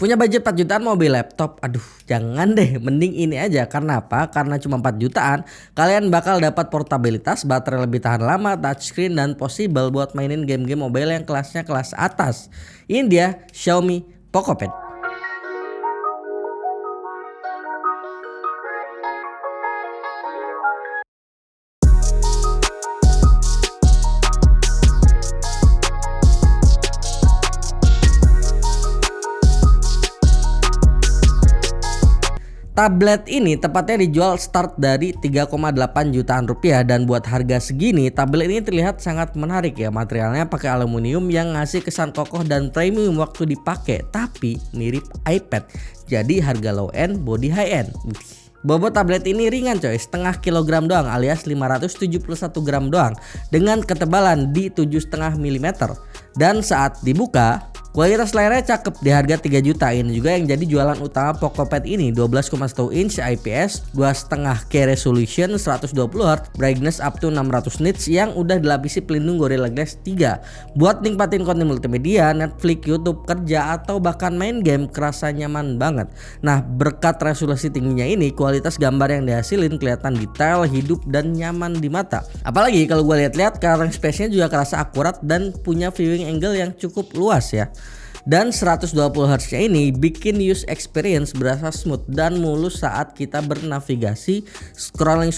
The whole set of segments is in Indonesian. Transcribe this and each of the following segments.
Punya budget 4 jutaan mau beli laptop? Aduh, jangan deh, mending ini aja. Karena apa? Karena cuma 4 jutaan, kalian bakal dapat portabilitas, baterai lebih tahan lama, touchscreen, dan possible buat mainin game-game mobile yang kelasnya kelas atas. Ini dia Xiaomi Poco Pad. Tablet ini tepatnya dijual start dari 3,8 jutaan rupiah, dan buat harga segini tablet ini terlihat sangat menarik ya. Materialnya pakai aluminium yang ngasih kesan kokoh dan premium waktu dipakai, tapi mirip iPad. Jadi harga low end, body high end. Bobot tablet ini ringan coy, setengah kilogram doang alias 571 gram doang, dengan ketebalan di 7,5 mm. Dan saat dibuka, kualitas layarnya cakep di harga 3 juta. Ini juga yang jadi jualan utama Poco Pad ini. 12,1 inch IPS, 2,5K resolution, 120Hz, brightness up to 600 nits yang udah dilapisi pelindung Gorilla Glass 3. Buat nikmatin konten multimedia, Netflix, YouTube, kerja, atau bahkan main game kerasa nyaman banget. Nah, berkat resolusi tingginya ini, kualitas gambar yang dihasilin kelihatan detail, hidup, dan nyaman di mata. Apalagi kalau gue lihat-lihat, coloring space-nya juga kerasa akurat dan punya viewing angle yang cukup luas ya. Dan 120Hz nya ini bikin use experience berasa smooth dan mulus saat kita bernavigasi, scrolling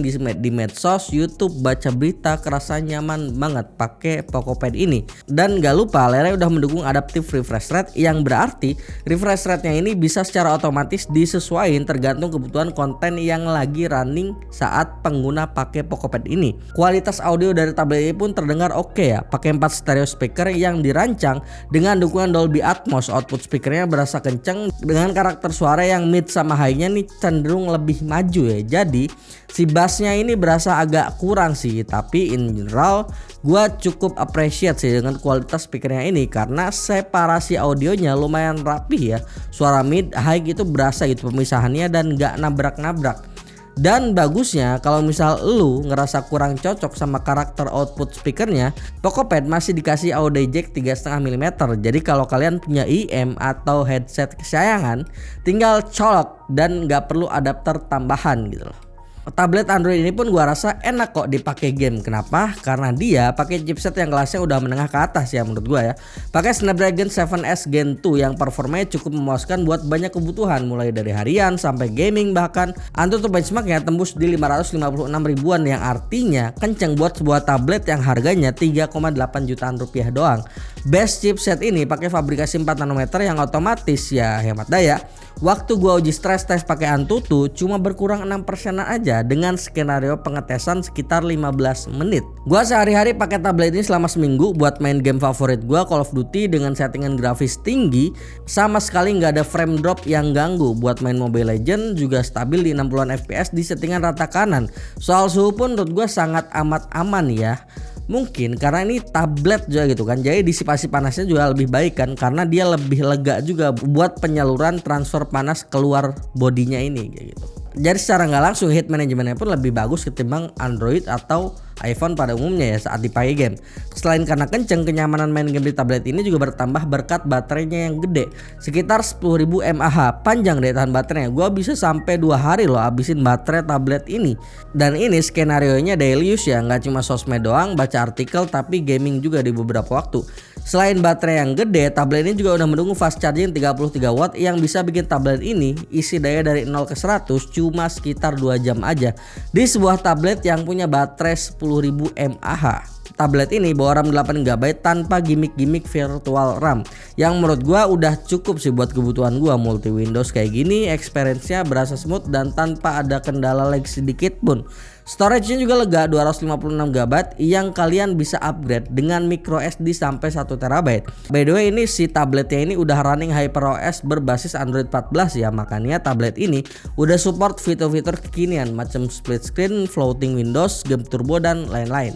di medsos, YouTube, baca berita, kerasa nyaman banget pakai Poco Pad ini. Dan gak lupa layarnya udah mendukung adaptive refresh rate, yang berarti refresh rate nya ini bisa secara otomatis disesuaikan tergantung kebutuhan konten yang lagi running saat pengguna pakai Poco Pad ini. Kualitas audio dari tablet ini pun terdengar oke ya, pakai 4 stereo speaker yang dirancang dengan dukungan Dolby Atmos. Output speakernya berasa kenceng dengan karakter suara yang mid sama high-nya nih cenderung lebih maju ya. Jadi si bassnya ini berasa agak kurang sih, tapi in general gua cukup appreciate sih dengan kualitas speakernya ini karena separasi audionya lumayan rapi ya. Suara mid high itu berasa gitu pemisahannya dan gak nabrak-nabrak. Dan bagusnya kalau misal lu ngerasa kurang cocok sama karakter output speakernya, Poco Pad masih dikasih audio jack 3,5 mm. Jadi kalau kalian punya IM atau headset kesayangan, tinggal colok dan gak perlu adapter tambahan gitu loh. Tablet Android ini pun gua rasa enak kok dipakai game. Kenapa? Karena dia pakai chipset yang kelasnya udah menengah ke atas ya menurut gua ya. Pakai Snapdragon 7S Gen 2 yang performanya cukup memuaskan buat banyak kebutuhan, mulai dari harian sampai gaming, bahkan Antutu benchmarknya tembus di 556 ribuan, yang artinya kenceng buat sebuah tablet yang harganya 3,8 jutaan rupiah doang. Best chipset ini pakai fabrikasi 4 nanometer yang otomatis ya hemat daya. Waktu gua uji stress test pakai Antutu cuma berkurang 6% aja dengan skenario pengetesan sekitar 15 menit. Gua sehari-hari pakai tablet ini selama seminggu buat main game favorit gua, Call of Duty, dengan settingan grafis tinggi, sama sekali nggak ada frame drop yang ganggu. Buat main Mobile Legends juga stabil di 60an fps di settingan rata kanan. Soal suhu pun menurut gua sangat amat aman ya. Mungkin karena ini tablet juga gitu kan, jadi disipasi panasnya juga lebih baik kan, karena dia lebih lega juga buat penyaluran transfer panas keluar bodinya ini kayak gitu. Jadi secara nggak langsung heat manajemennya pun lebih bagus ketimbang Android atau iPhone pada umumnya ya saat dipakai game. Selain karena kenceng, kenyamanan main game di tablet ini juga bertambah berkat baterainya yang gede, sekitar 10.000 mAh. Panjang daya tahan baterainya, gua bisa sampai 2 hari loh abisin baterai tablet ini. Dan ini skenarionya daily use ya, nggak cuma sosmed doang, baca artikel, tapi gaming juga di beberapa waktu. Selain baterai yang gede, tablet ini juga udah mendukung fast charging 33 watt yang bisa bikin tablet ini isi daya dari 0 ke 100 cuma sekitar 2 jam aja di sebuah tablet yang punya baterai 10.000 mAh. Tablet ini bawa RAM 8GB tanpa gimmick-gimmick virtual RAM, yang menurut gua udah cukup sih buat kebutuhan gua. Multi Windows kayak gini, experience-nya berasa smooth dan tanpa ada kendala lag sedikit pun. Storage-nya juga lega, 256GB yang kalian bisa upgrade dengan micro SD sampai 1TB. By the way, ini si tabletnya ini udah running HyperOS berbasis Android 14 ya, makanya tablet ini udah support fitur-fitur kekinian macam split screen, floating Windows, game turbo, dan lain-lain.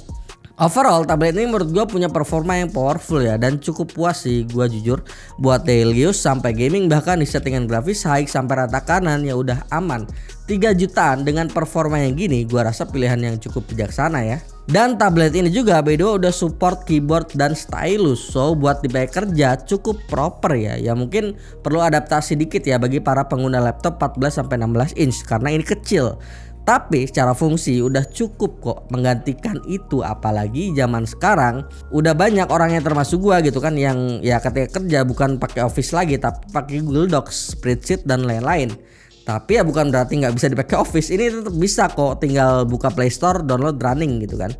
Overall tablet ini menurut gue punya performa yang powerful ya, dan cukup puas sih gue jujur. Buat daily use sampai gaming, bahkan di settingan grafis high sampai rata kanan ya udah aman. 3 jutaan dengan performa yang gini gue rasa pilihan yang cukup bijaksana ya. Dan tablet ini juga by the way udah support keyboard dan stylus, so buat dipakai kerja cukup proper ya. Ya mungkin perlu adaptasi dikit ya bagi para pengguna laptop 14-16 inch karena ini kecil. Tapi secara fungsi udah cukup kok menggantikan itu, apalagi zaman sekarang udah banyak orang yang termasuk gua gitu kan yang ya ketika kerja bukan pakai Office lagi tapi pakai Google Docs, Spreadsheet dan lain-lain. Tapi ya bukan berarti nggak bisa dipakai Office, ini tetap bisa kok, tinggal buka Play Store, download running gitu kan.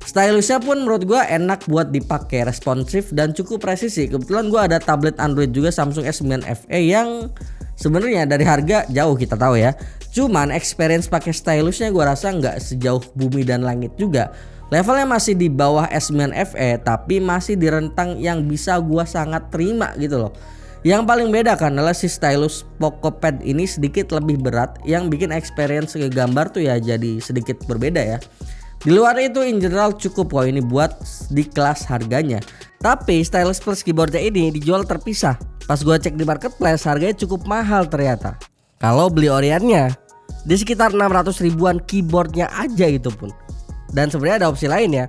Stylusnya pun menurut gua enak buat dipakai, responsif dan cukup presisi. Kebetulan gua ada tablet Android juga Samsung S9 FE yang sebenarnya dari harga jauh kita tahu ya. Cuman experience pakai stylusnya gua rasa nggak sejauh bumi dan langit juga. Levelnya masih di bawah S9 FE tapi masih di rentang yang bisa gua sangat terima gitu loh. Yang paling beda kan adalah si stylus Poco Pad ini sedikit lebih berat yang bikin experience ke gambar tuh ya jadi sedikit berbeda ya. Di luar itu in general cukup kok ini buat di kelas harganya. Tapi stylus plus keyboardnya ini dijual terpisah. Pas gua cek di marketplace harganya cukup mahal ternyata. Kalau beli oriannya di sekitar 600 ribuan keyboardnya aja itu pun. Dan sebenarnya ada opsi lain ya,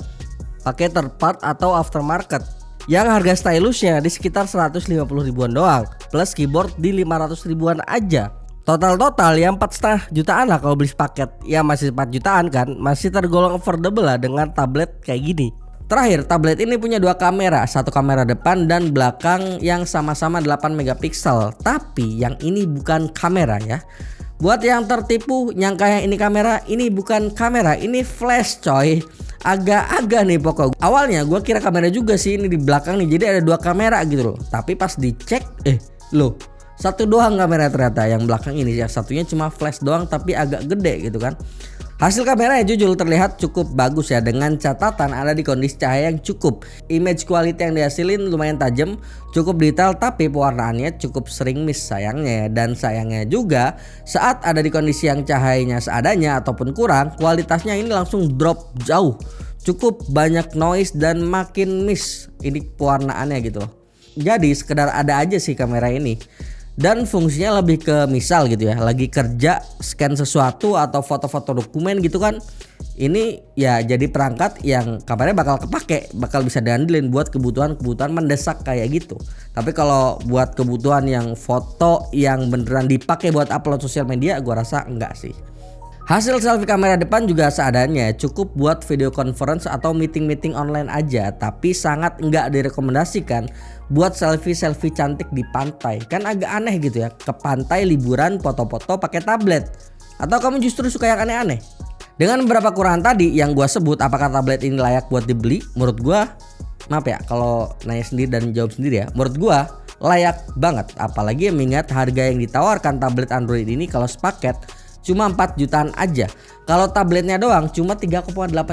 pakai third part atau aftermarket yang harga stylusnya di sekitar 150 ribuan doang, plus keyboard di 500 ribuan aja. Total ya 4,5 jutaan lah kalau beli paket. Ya masih 4 jutaan kan, masih tergolong affordable lah dengan tablet kayak gini. Terakhir, tablet ini punya dua kamera, satu kamera depan dan belakang yang sama-sama 8 megapiksel. Tapi yang ini bukan kamera ya. Buat yang tertipu nyangka yang ini kamera, ini bukan kamera, ini flash coy. Agak-agak nih pokok. Awalnya gue kira kamera juga sih ini di belakang nih, jadi ada dua kamera gitu loh. Tapi pas dicek, loh satu doang kamera ternyata yang belakang ini, yang satunya cuma flash doang tapi agak gede gitu kan. Hasil kameranya jujur terlihat cukup bagus ya, dengan catatan ada di kondisi cahaya yang cukup. Image quality yang dihasilin lumayan tajam, cukup detail tapi pewarnaannya cukup sering miss sayangnya ya. Dan sayangnya juga saat ada di kondisi yang cahayanya seadanya ataupun kurang, kualitasnya ini langsung drop jauh. Cukup banyak noise dan makin miss ini pewarnaannya gitu. Jadi sekedar ada aja sih kamera ini. Dan fungsinya lebih ke misal gitu ya, lagi kerja scan sesuatu atau foto-foto dokumen gitu kan, ini ya jadi perangkat yang kabarnya bakal kepake, bakal bisa diandelin buat kebutuhan mendesak kayak gitu. Tapi kalau buat kebutuhan yang foto yang beneran dipakai buat upload sosial media, gua rasa enggak sih. Hasil selfie kamera depan juga seadanya, cukup buat video conference atau meeting online aja, tapi sangat enggak direkomendasikan buat selfie cantik di pantai. Kan agak aneh gitu ya, ke pantai liburan foto-foto pakai tablet. Atau kamu justru suka yang aneh-aneh? Dengan beberapa kekurangan tadi yang gua sebut, apakah tablet ini layak buat dibeli? Menurut gua, maaf ya kalau nanya sendiri dan jawab sendiri ya, menurut gua layak banget. Apalagi mengingat harga yang ditawarkan tablet Android ini kalau sepaket cuma 4 jutaan aja. Kalau tabletnya doang cuma 3,8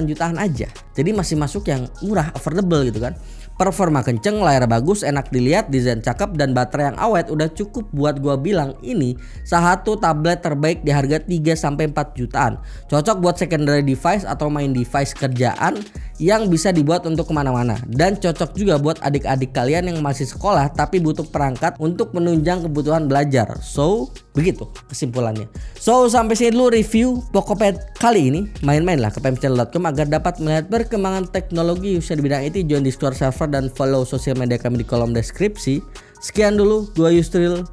jutaan aja. Jadi masih masuk yang murah, affordable gitu kan. Performa kenceng, layar bagus, enak dilihat, desain cakep dan baterai yang awet udah cukup buat gua bilang ini salah satu tablet terbaik di harga 3-4 jutaan. Cocok buat secondary device atau main device kerjaan yang bisa dibuat untuk kemana-mana. Dan cocok juga buat adik-adik kalian yang masih sekolah tapi butuh perangkat untuk menunjang kebutuhan belajar. So, begitu kesimpulannya. So, sampai sini dulu review Poco Pad kali ini. Main-mainlah ke pemchannel.com agar dapat melihat perkembangan teknologi khususnya di bidang IT. Join Discord server dan follow sosial media kami di kolom deskripsi. Sekian dulu, gua Yusril,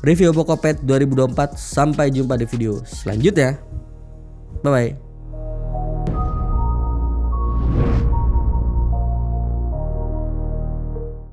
review Poco Pad 2024. Sampai jumpa di video selanjutnya. Bye bye.